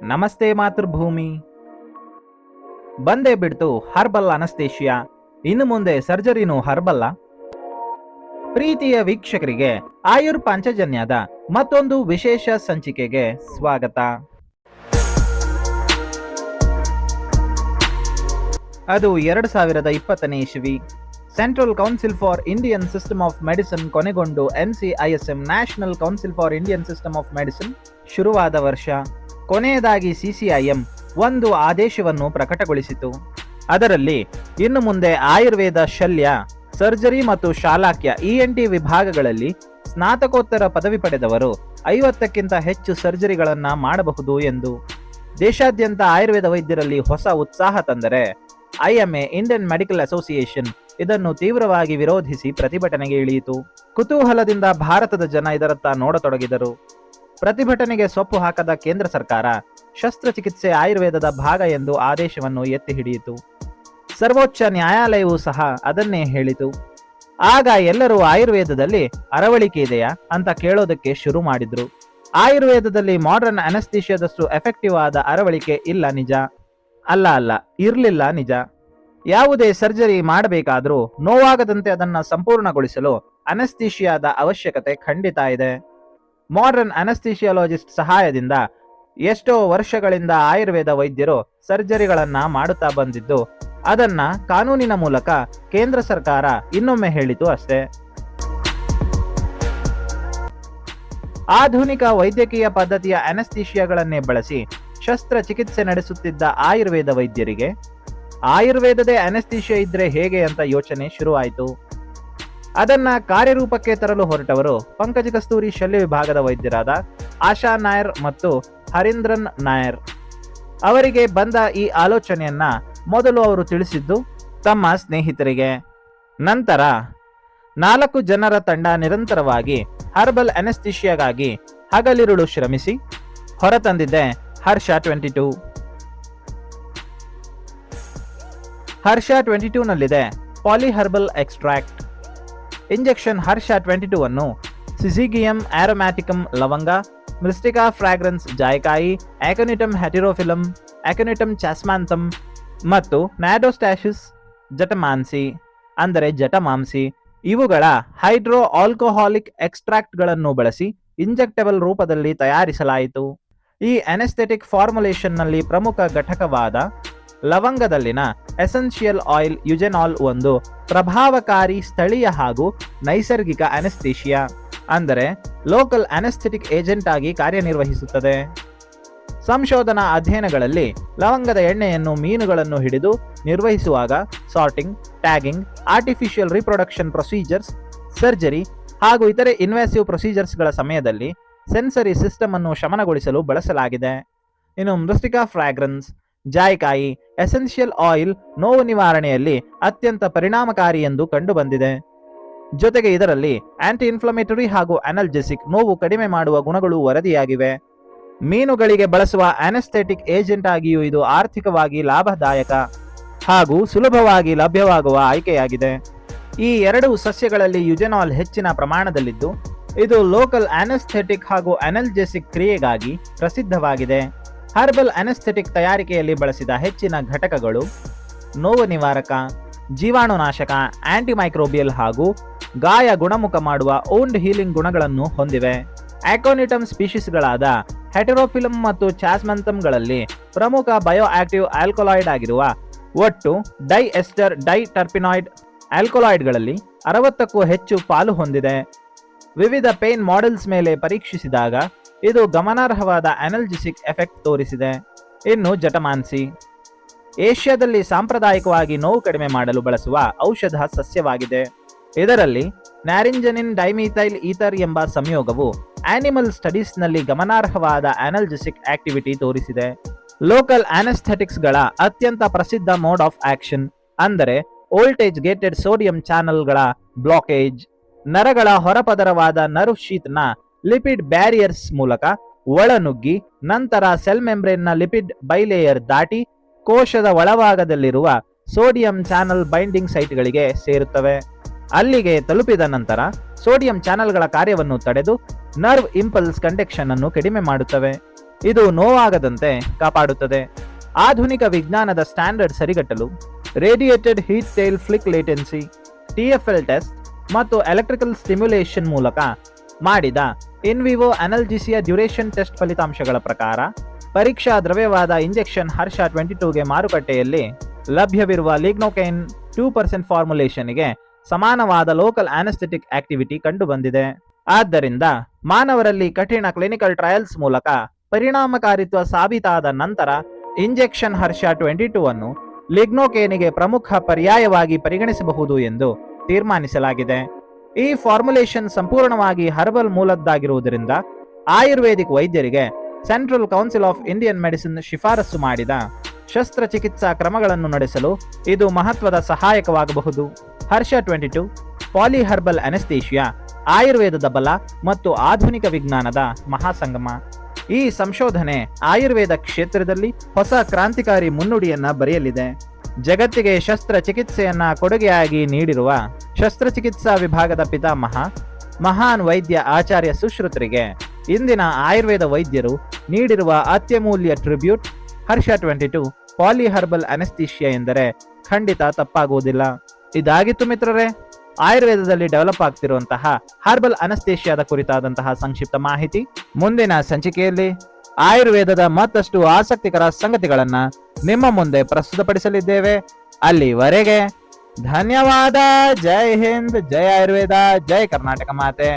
ನಮಸ್ತೆ ಮಾತೃಭೂಮಿ. ಬಂದೇ ಬಿಡ್ತು ಹರ್ಬಲ್ ಅನಸ್ತೇಶಿಯಾ. ಇನ್ನು ಮುಂದೆ ಸರ್ಜರಿನೂ ಹರ್ಬಲ್ಲ. ಪ್ರೀತಿಯ ವೀಕ್ಷಕರಿಗೆ ಆಯುರ್ ಪಾಂಚಜನ್ಯದ ಮತ್ತೊಂದು ವಿಶೇಷ ಸಂಚಿಕೆಗೆ ಸ್ವಾಗತ. ಅದು 2020ನೇ ಇಸವಿ. Central council for Indian system of medicine ಕೊನೆಗೊಂಡು NCISM national council for Indian system of medicine ಶುರುವಾದ ವರ್ಷ. ಕೊನೆಯದಾಗಿ CCIM ಒಂದು ಆದೇಶವನ್ನು ಪ್ರಕಟಗೊಳಿಸಿತು. ಅದರಲ್ಲಿ ಇನ್ನು ಮುಂದೆ ಆಯುರ್ವೇದ ಶಲ್ಯ, ಸರ್ಜರಿ ಮತ್ತು ಶಾಲಾಕ್ಯ ENT ವಿಭಾಗಗಳಲ್ಲಿ ಸ್ನಾತಕೋತ್ತರ ಪದವಿ ಪಡೆದವರು 50ಕ್ಕಿಂತ ಹೆಚ್ಚು ಸರ್ಜರಿಗಳನ್ನು ಮಾಡಬಹುದು ಎಂದು. ದೇಶಾದ್ಯಂತ ಆಯುರ್ವೇದ ವೈದ್ಯರಲ್ಲಿ ಹೊಸ ಉತ್ಸಾಹ ತಂದರೆ IMA ಇಂಡಿಯನ್ ಮೆಡಿಕಲ್ ಅಸೋಸಿಯೇಷನ್ ಇದನ್ನು ತೀವ್ರವಾಗಿ ವಿರೋಧಿಸಿ ಪ್ರತಿಭಟನೆಗೆ ಇಳಿಯಿತು. ಕುತೂಹಲದಿಂದ ಭಾರತದ ಜನ ಇದರತ್ತ ನೋಡತೊಡಗಿದರು. ಪ್ರತಿಭಟನೆಗೆ ಸೊಪ್ಪು ಹಾಕದ ಕೇಂದ್ರ ಸರ್ಕಾರ ಶಸ್ತ್ರಚಿಕಿತ್ಸೆ ಆಯುರ್ವೇದದ ಭಾಗ ಎಂದು ಆದೇಶವನ್ನು ಎತ್ತಿ ಹಿಡಿಯಿತು. ಸರ್ವೋಚ್ಚ ನ್ಯಾಯಾಲಯವೂ ಸಹ ಅದನ್ನೇ ಹೇಳಿತು. ಆಗ ಎಲ್ಲರೂ ಆಯುರ್ವೇದದಲ್ಲಿ ಅರವಳಿಕೆ ಇದೆಯಾ ಅಂತ ಕೇಳೋದಕ್ಕೆ ಶುರು ಮಾಡಿದ್ರು. ಆಯುರ್ವೇದದಲ್ಲಿ ಮಾಡರ್ನ್ ಅನಸ್ತೇಶಿಯಾದಷ್ಟು ಎಫೆಕ್ಟಿವ್ ಆದ ಅರವಳಿಕೆ ಇಲ್ಲ ನಿಜ. ಅಲ್ಲ ಇರಲಿಲ್ಲ ನಿಜ. ಯಾವುದೇ ಸರ್ಜರಿ ಮಾಡಬೇಕಾದ್ರೂ ನೋವಾಗದಂತೆ ಅದನ್ನು ಸಂಪೂರ್ಣಗೊಳಿಸಲು ಅನಸ್ತೇಶಿಯಾದ ಅವಶ್ಯಕತೆ ಖಂಡಿತ ಇದೆ. ಮಾಡರ್ನ್ ಅನಸ್ತೇಶಿಯಾಲಜಿಸ್ಟ್ ಸಹಾಯದಿಂದ ಎಷ್ಟೋ ವರ್ಷಗಳಿಂದ ಆಯುರ್ವೇದ ವೈದ್ಯರು ಸರ್ಜರಿಗಳನ್ನ ಮಾಡುತ್ತಾ ಬಂದಿದ್ದು, ಅದನ್ನ ಕಾನೂನಿನ ಮೂಲಕ ಕೇಂದ್ರ ಸರ್ಕಾರ ಇನ್ನೊಮ್ಮೆ ಹೇಳಿತು ಅಷ್ಟೇ. ಆಧುನಿಕ ವೈದ್ಯಕೀಯ ಪದ್ಧತಿಯ ಅನಸ್ತೇಶಿಯಾಗಳನ್ನೇ ಬಳಸಿ ಶಸ್ತ್ರಚಿಕಿತ್ಸೆ ನಡೆಸುತ್ತಿದ್ದ ಆಯುರ್ವೇದ ವೈದ್ಯರಿಗೆ ಆಯುರ್ವೇದದೇ ಅನಸ್ತೇಶಿಯಾ ಇದ್ರೆ ಹೇಗೆ ಅಂತ ಯೋಚನೆ ಶುರುವಾಯಿತು. ಅದನ್ನ ಕಾರ್ಯರೂಪಕ್ಕೆ ತರಲು ಹೊರಟವರು ಪಂಕಜ ಕಸ್ತೂರಿ ಶಲ್ಯ ವಿಭಾಗದ ವೈದ್ಯರಾದ ಆಶಾ ನಾಯರ್ ಮತ್ತು ಹರೀಂದ್ರನ್ ನಾಯರ್. ಅವರಿಗೆ ಬಂದ ಈ ಆಲೋಚನೆಯನ್ನ ಮೊದಲು ಅವರು ತಿಳಿಸಿದ್ದು ತಮ್ಮ ಸ್ನೇಹಿತರಿಗೆ. ನಂತರ 4 ಜನರ ತಂಡ ನಿರಂತರವಾಗಿ ಹರ್ಬಲ್ ಅನಸ್ತೇಶಿಯಾಗಾಗಿ ಹಗಲಿರುಳು ಶ್ರಮಿಸಿ ಹೊರತಂದಿದ್ದೆ ಹರ್ಷ 22. ಹರ್ಷ 22 ನಲ್ಲಿದೆ ಪಾಲಿಹರ್ಬಲ್ ಎಕ್ಸ್ಟ್ರಾಕ್ಟ್. ಇಂಜೆಕ್ಷನ್ ಹರ್ಷ 22 ಅನ್ನು ಸಿಸಿಗಿಯಂ ಆರೋಮ್ಯಾಟಿಕಮ್ ಲವಂಗ, ಮಿಸ್ಟಿಕಾ ಫ್ರಾಗ್ರೆನ್ಸ್ ಜಾಯಿಕಾಯಿ, ಆಕೋನಿಟಮ್ ಹೆಟಿರೋಫಿಲಮ್, ಆಕೋನಿಟಮ್ ಚಾಸ್ಮಾಂಥಮ್ ಮತ್ತು ನ್ಯಾಡೋಸ್ಟಾಸಿಸ್ ಜಟಮಾನ್ಸಿ ಅಂದರೆ ಜಟಮಾಂಸಿ ಇವುಗಳ ಹೈಡ್ರೋ ಆಲ್ಕೋಹಾಲಿಕ್ ಎಕ್ಸ್ಟ್ರಾಕ್ಟ್ಗಳನ್ನು ಬಳಸಿ ಇಂಜೆಕ್ಟಬಲ್ ರೂಪದಲ್ಲಿ ತಯಾರಿಸಲಾಯಿತು. ಈ ಅನೆಸ್ಥೆಟಿಕ್ ಫಾರ್ಮುಲೇಷನ್ನಲ್ಲಿ ಪ್ರಮುಖ ಘಟಕವಾದ ಲವಂಗದಲ್ಲಿನ ಎಸೆನ್ಷಿಯಲ್ ಆಯಿಲ್ ಯುಜೆನಾಲ್ ಒಂದು ಪ್ರಭಾವಕಾರಿ ಸ್ಥಳೀಯ ಹಾಗೂ ನೈಸರ್ಗಿಕ ಅನೆಸ್ಥೇಶಿಯಾ ಅಂದರೆ ಲೋಕಲ್ ಅನೆಸ್ಥೆಟಿಕ್ ಏಜೆಂಟ್ ಆಗಿ ಕಾರ್ಯನಿರ್ವಹಿಸುತ್ತದೆ. ಸಂಶೋಧನಾ ಅಧ್ಯಯನಗಳಲ್ಲಿ ಲವಂಗದ ಎಣ್ಣೆಯನ್ನು ಮೀನುಗಳನ್ನು ಹಿಡಿದು ನಿರ್ವಹಿಸುವಾಗ sorting, tagging, artificial reproduction procedures, surgery ಹಾಗೂ ಇತರೆ ಇನ್ವೆಸಿವ್ ಪ್ರೊಸೀಜರ್ಸ್ಗಳ ಸಮಯದಲ್ಲಿ ಸೆನ್ಸರಿ ಸಿಸ್ಟಮ್ ಅನ್ನು ಶಮನಗೊಳಿಸಲು ಬಳಸಲಾಗಿದೆ. ಇನ್ನು ಮೃಸ್ಟಿಕಾ ಫ್ರಾಗ್ರೆನ್ಸ್ ಜಾಯಿಕಾಯಿ ಎಸೆನ್ಷಿಯಲ್ ಆಯಿಲ್ ನೋವು ನಿವಾರಣೆಯಲ್ಲಿ ಅತ್ಯಂತ ಪರಿಣಾಮಕಾರಿ ಎಂದು ಕಂಡುಬಂದಿದೆ. ಜೊತೆಗೆ ಇದರಲ್ಲಿ ಆಂಟಿ ಇನ್ಫ್ಲಮೇಟರಿ ಹಾಗೂ ಅನಲ್ಜೆಸಿಕ್ ನೋವು ಕಡಿಮೆ ಮಾಡುವ ಗುಣಗಳು ವರದಿಯಾಗಿವೆ. ಮೀನುಗಳಿಗೆ ಬಳಸುವ ಅನೆಸ್ಥೆಟಿಕ್ ಏಜೆಂಟ್ ಆಗಿಯೂ ಇದು ಆರ್ಥಿಕವಾಗಿ ಲಾಭದಾಯಕ ಹಾಗೂ ಸುಲಭವಾಗಿ ಲಭ್ಯವಾಗುವ ಆಯ್ಕೆಯಾಗಿದೆ. ಈ 2 ಸಸ್ಯಗಳಲ್ಲಿ ಯುಜೆನಾಲ್ ಹೆಚ್ಚಿನ ಪ್ರಮಾಣದಲ್ಲಿದ್ದು ಇದು ಲೋಕಲ್ ಅನೆಸ್ಥೆಟಿಕ್ ಹಾಗೂ ಅನಲ್ಜೆಸಿಕ್ ಕ್ರಿಯೆಗಾಗಿ ಪ್ರಸಿದ್ಧವಾಗಿದೆ. ಹರ್ಬಲ್ ಅನೆಸ್ಥೆಟಿಕ್ ತಯಾರಿಕೆಯಲ್ಲಿ ಬಳಸಿದ ಹೆಚ್ಚಿನ ಘಟಕಗಳು ನೋವು ನಿವಾರಕ, ಜೀವಾಣುನಾಶಕ, ಆಂಟಿಮೈಕ್ರೋಬಿಯಲ್ ಹಾಗೂ ಗಾಯ ಗುಣಮುಖ ಮಾಡುವ ಓಂಡ್ ಹೀಲಿಂಗ್ ಗುಣಗಳನ್ನು ಹೊಂದಿವೆ. ಆಕೋನಿಟಮ್ ಸ್ಪೀಷೀಸ್ಗಳಾದ ಹೆಟೆರೋಫಿಲಮ್ ಮತ್ತು ಚಾಸ್ಮಂಥಮ್ಗಳಲ್ಲಿ ಪ್ರಮುಖ ಬಯೋ ಆಕ್ಟಿವ್ ಆಲ್ಕೊಲಾಯ್ಡ್ ಆಗಿರುವ ಒಟ್ಟು ಡೈಎಸ್ಟರ್ ಡೈಟರ್ಪಿನಾಯ್ಡ್ ಆಲ್ಕೊಲಾಯ್ಡ್ಗಳಲ್ಲಿ 60ಕ್ಕೂ ಹೆಚ್ಚು ಪಾಲು ಹೊಂದಿದೆ. ವಿವಿಧ ಪೇನ್ ಮಾಡೆಲ್ಸ್ ಮೇಲೆ ಪರೀಕ್ಷಿಸಿದಾಗ ಇದು ಗಮನಾರ್ಹವಾದ ಅನಲ್ಜೆಸಿಕ್ ಎಫೆಕ್ಟ್ ತೋರಿಸಿದೆ. ಇನ್ನು ಜಟಮಾನ್ಸಿ ಏಷ್ಯಾದಲ್ಲಿ ಸಾಂಪ್ರದಾಯಿಕವಾಗಿ ನೋವು ಕಡಿಮೆ ಮಾಡಲು ಬಳಸುವ ಔಷಧ ಸಸ್ಯವಾಗಿದೆ. ಇದರಲ್ಲಿ ನ್ಯಾರಿಂಜನಿನ್ ಡೈಮಿಥೈಲ್ ಈಥರ್ ಎಂಬ ಸಂಯೋಗವು ಆನಿಮಲ್ ಸ್ಟಡೀಸ್ನಲ್ಲಿ ಗಮನಾರ್ಹವಾದ ಅನಲ್ಜೆಸಿಕ್ ಆಕ್ಟಿವಿಟಿ ತೋರಿಸಿದೆ. ಲೋಕಲ್ ಅನೆಸ್ಥೆಟಿಕ್ಸ್ಗಳ ಅತ್ಯಂತ ಪ್ರಸಿದ್ಧ ಮೋಡ್ ಆಫ್ ಆಕ್ಷನ್ ಅಂದರೆ ವೋಲ್ಟೇಜ್ ಗೇಟೆಡ್ ಸೋಡಿಯಂ ಚಾನಲ್ಗಳ ಬ್ಲಾಕೇಜ್. ನರಗಳ ಹೊರಪದರವಾದ ನರ್ವ್ ಶೀತ್ನ ಲಿಪಿಡ್ ಬ್ಯಾರಿಯರ್ಸ್ ಮೂಲಕ ಒಳನುಗ್ಗಿ ನಂತರ ಸೆಲ್ ಮೆಂಬ್ರೇನ್ನ ಲಿಪಿಡ್ ಬೈಲೇಯರ್ ದಾಟಿ ಕೋಶದ ಒಳಭಾಗದಲ್ಲಿರುವ ಸೋಡಿಯಂ ಚಾನಲ್ ಬೈಂಡಿಂಗ್ ಸೈಟ್ಗಳಿಗೆ ಸೇರುತ್ತವೆ. ಅಲ್ಲಿಗೆ ತಲುಪಿದ ನಂತರ ಸೋಡಿಯಂ ಚಾನಲ್ಗಳ ಕಾರ್ಯವನ್ನು ತಡೆದು ನರ್ವ್ ಇಂಪಲ್ಸ್ ಕಂಡಕ್ಷನ್ ಅನ್ನು ಕಡಿಮೆ ಮಾಡುತ್ತವೆ. ಇದು ನೋವಾಗದಂತೆ ಕಾಪಾಡುತ್ತದೆ. ಆಧುನಿಕ ವಿಜ್ಞಾನದ ಸ್ಟ್ಯಾಂಡರ್ಡ್ ಸರಿಗಟ್ಟಲು radiated heat tail flick latency, TFL test ಮತ್ತು ಎಲೆಕ್ಟ್ರಿಕಲ್ ಸ್ಟಿಮ್ಯುಲೇಷನ್ ಮೂಲಕ ಮಾಡಿದ ಇನ್ವಿವೋ ಅನಲ್ಜಿಸಿಯಾ ಡ್ಯುರೇಷನ್ ಟೆಸ್ಟ್ ಫಲಿತಾಂಶಗಳ ಪ್ರಕಾರ ಪರೀಕ್ಷಾ ದ್ರವ್ಯವಾದ ಇಂಜೆಕ್ಷನ್ ಹರ್ಷ 22ಗೆ ಮಾರುಕಟ್ಟೆಯಲ್ಲಿ ಲಭ್ಯವಿರುವ ಲಿಗ್ನೋಕೈನ್ 2% ಫಾರ್ಮುಲೇಷನ್ಗೆ ಸಮಾನವಾದ ಲೋಕಲ್ ಆನೆಸ್ಥೆಟಿಕ್ ಆಕ್ಟಿವಿಟಿ ಕಂಡುಬಂದಿದೆ. ಆದ್ದರಿಂದ ಮಾನವರಲ್ಲಿ ಕಠಿಣ ಕ್ಲಿನಿಕಲ್ ಟ್ರಯಲ್ಸ್ ಮೂಲಕ ಪರಿಣಾಮಕಾರಿತ್ವ ಸಾಬೀತಾದ ನಂತರ ಇಂಜೆಕ್ಷನ್ ಹರ್ಷ 22 ಅನ್ನು ಲಿಗ್ನೋಕೇನಿಗೆ ಪ್ರಮುಖ ಪರ್ಯಾಯವಾಗಿ ಪರಿಗಣಿಸಬಹುದು ಎಂದು ತೀರ್ಮಾನಿಸಲಾಗಿದೆ. ಈ ಫಾರ್ಮುಲೇಷನ್ ಸಂಪೂರ್ಣವಾಗಿ ಹರ್ಬಲ್ ಮೂಲದ್ದಾಗಿರುವುದರಿಂದ ಆಯುರ್ವೇದಿಕ್ ವೈದ್ಯರಿಗೆ central council of Indian medicine ಶಿಫಾರಸು ಮಾಡಿದ ಶಸ್ತ್ರಚಿಕಿತ್ಸಾ ಕ್ರಮಗಳನ್ನು ನಡೆಸಲು ಇದು ಮಹತ್ವದ ಸಹಾಯಕವಾಗಬಹುದು. ಹರ್ಷ 22 ಪಾಲಿಹರ್ಬಲ್ ಅನೆಸ್ಥೇಷಿಯಾ ಆಯುರ್ವೇದದ ಬಲ ಮತ್ತು ಆಧುನಿಕ ವಿಜ್ಞಾನದ ಮಹಾಸಂಗಮ. ಈ ಸಂಶೋಧನೆ ಆಯುರ್ವೇದ ಕ್ಷೇತ್ರದಲ್ಲಿ ಹೊಸ ಕ್ರಾಂತಿಕಾರಿ ಮುನ್ನುಡಿಯನ್ನ ಬರೆಯಲಿದೆ. ಜಗತ್ತಿಗೆ ಶಸ್ತ್ರಚಿಕಿತ್ಸೆಯನ್ನ ಕೊಡುಗೆಯಾಗಿ ನೀಡಿರುವ ಶಸ್ತ್ರಚಿಕಿತ್ಸಾ ವಿಭಾಗದ ಪಿತಾಮಹ ಮಹಾನ್ ವೈದ್ಯ ಆಚಾರ್ಯ ಸುಶ್ರುತರಿಗೆ ಇಂದಿನ ಆಯುರ್ವೇದ ವೈದ್ಯರು ನೀಡಿರುವ ಅತ್ಯಮೂಲ್ಯ ಟ್ರಿಬ್ಯೂಟ್ ಹರ್ಷ 22 ಪಾಲಿಹರ್ಬಲ್ ಅನೆಸ್ಥೀಷಿಯಾ ಎಂದರೆ ಖಂಡಿತ ತಪ್ಪಾಗುವುದಿಲ್ಲ. ಇದಾಗಿತ್ತು ಮಿತ್ರರೇ ಆಯುರ್ವೇದದಲ್ಲಿ ಡೆವಲಪ್ ಆಗ್ತಿರುವಂತಹ ಹರ್ಬಲ್ ಅನೆಸ್ಥೇಷಿಯಾದ ಕುರಿತಾದಂತಹ ಸಂಕ್ಷಿಪ್ತ ಮಾಹಿತಿ. ಮುಂದಿನ ಸಂಚಿಕೆಯಲ್ಲಿ ಆಯುರ್ವೇದದ ಮತ್ತಷ್ಟು ಆಸಕ್ತಿಕರ ಸಂಗತಿಗಳನ್ನ ನಿಮ್ಮ ಮುಂದೆ ಪ್ರಸ್ತುತಪಡಿಸಲಿದ್ದೇವೆ. ಅಲ್ಲಿವರೆಗೆ ಧನ್ಯವಾದ. ಜೈ ಹಿಂದ್, ಜೈ ಆಯುರ್ವೇದ, ಜೈ ಕರ್ನಾಟಕ ಮಾತೆ.